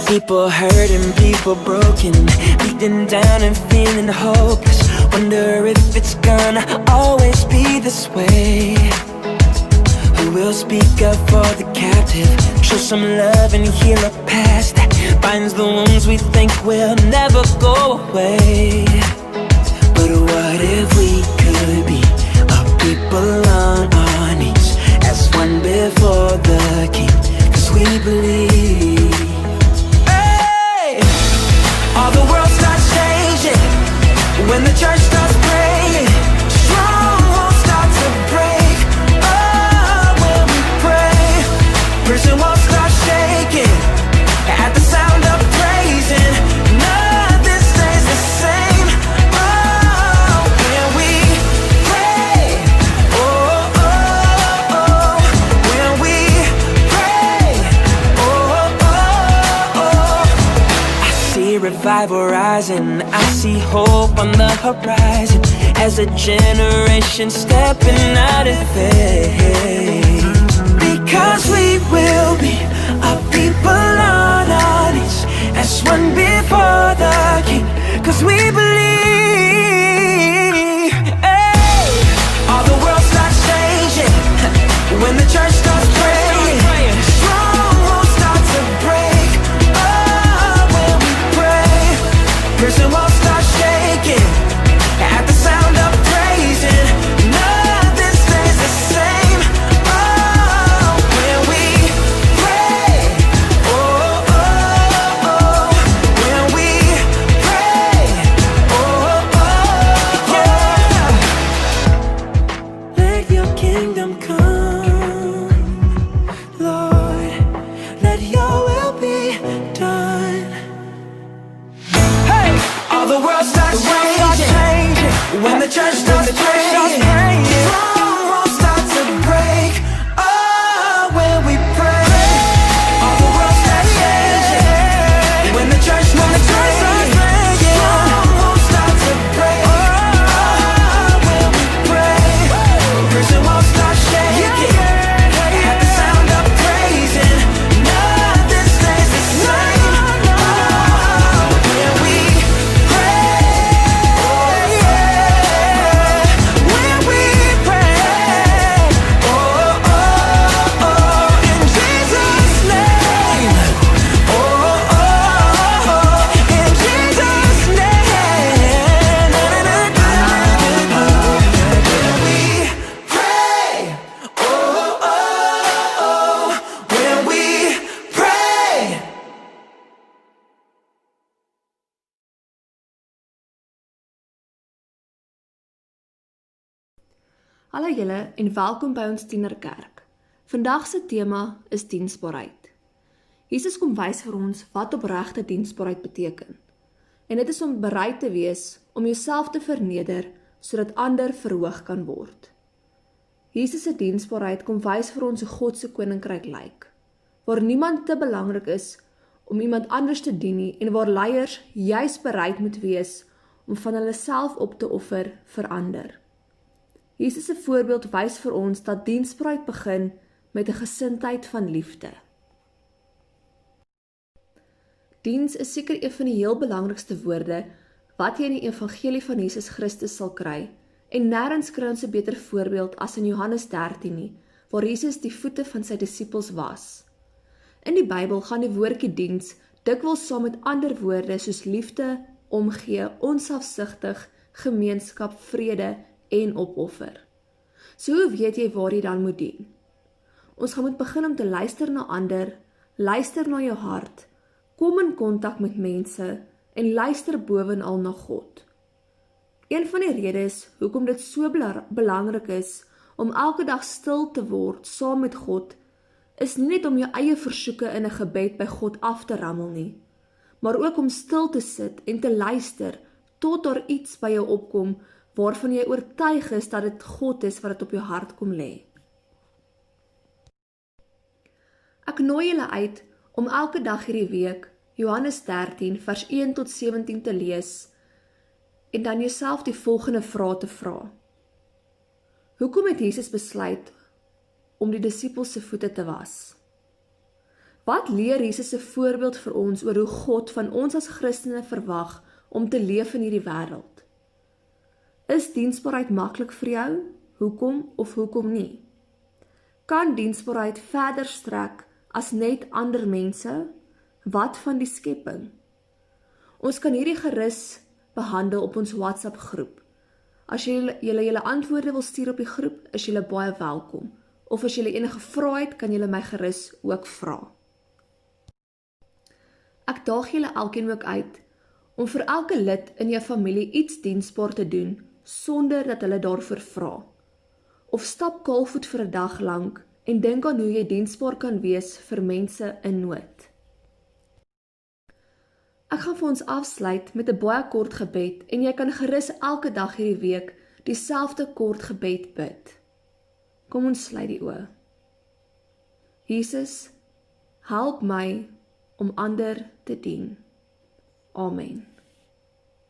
People hurting, people broken, beaten down and feeling hopeless. Wonder if it's gonna always be this way. Who will speak up for the captive, show some love and heal a past that binds the wounds we think will never go away. But what if we could be a people on our knees as one before the King? 'Cause we believe. Hey! All the world starts changing when the church starts praying. Strongholds start to break. Oh, when we pray, prison walls start shaking at the sound of praising. Nothing stays the same. Oh, when we pray. Oh, oh, oh. When we pray. Oh, oh, oh. I see revival rising. I see hope on the horizon as a generation stepping out of faith. Because we will be a people on our knees as one before the King. 'Cause we believe. Hey! All the world starts changing when the church starts praying. Strongholds start to break. Oh, when we pray, prison walls start shaking at the sound of praising. Nothing stays the same. Oh, when we pray. Oh, oh, oh. When we pray. Oh, oh, yeah. Let your kingdom come, Lord. Let your will be done. Hey! All the world starts changing when the church starts praying. Strongholds start to break. Oh, when we pray. All the world starts changing when the church starts praying. Strongholds start to break. Oh, when we pray. Prison walls start shaking at the sound of praising. Nothing stays the same. Oh, when we pray. When we pray. Oh, oh, oh. In Jesus' name. Oh, oh, oh. In Jesus' name. When we pray. Oh, oh, oh. When we pray. Hallo julle en welkom by ons Tienerkerk. Vandag se tema is diensbaarheid. Jesus kom wys vir ons wat opregte diensbaarheid beteken. En dit is om bereid te wees om jouself te verneder sodat ander verhoog kan word. Jesus se diensbaarheid kom wys vir ons hoe God se koninkryk lyk, waar niemand te belangrik is om iemand anders te dien nie en waar leiers juis bereid moet wees om van hulle self op te offer vir ander. Jesus se voorbeeld wys vir ons dat diensbaarheid begin met 'n gesindheid van liefde. Diens is seker een van die heel belangrikste woorde wat jy in die evangelie van Jesus Christus sal kry, en nêrens kry ons 'n beter voorbeeld as in Johannes 13 nie, waar Jesus die voete van sy disippels was. In die Bybel gaan die woordjie diens dikwels saam met ander woorde soos liefde, omgee, onselfsugtig, gemeenskap, vrede en opoffer. So hoe weet jy waar jy dan moet dien? Ons gaan moet begin om te luister na ander, luister na jou hart, kom in kontak met mense en luister bovenal na God. Een van die redes hoekom dit so belangrik is om elke dag stil te word saam met God, is nie net om jou eie versoeke in 'n gebed by God af te rammel nie, maar ook om stil te sit en te luister tot daar iets by jou opkom waarvan jy oortuig is dat dit God is wat dit op jou hart kom lê. Ek nooi julle uit om elke dag hierdie week Johannes 13 vers 1 tot 17 te lees en dan jouself die volgende vraag te vra. Hoekom het Jesus besluit om die disippels se voete te was? Wat leer Jesus se voorbeeld vir ons oor hoe God van ons as Christene verwag om te leef in hierdie wêreld? Is diensbaarheid maklik vir jou? Hoekom of hoekom nie? Kan diensbaarheid verder strek as net ander mense? Wat van die skepping? Ons kan hierdie gerus behandel op ons WhatsApp groep. As julle antwoorde wil stuur op die groep, is julle baie welkom. Of as julle enige vrae het, kan julle my gerus ook vra. Ek daag julle elkeen ook uit om vir elke lid in jou familie iets diensbaar te doen sonder dat hulle daarvoor vra. Of stap kaalvoet vir 'n dag lank en dink aan hoe jy diensbaar kan wees vir mense in nood. Ek gaan vir ons afsluit met 'n baie kort gebed en jy kan gerus elke dag hierdie week dieselfde kort gebed bid. Kom ons sluit die oë. Jesus, help my om ander te dien. Amen.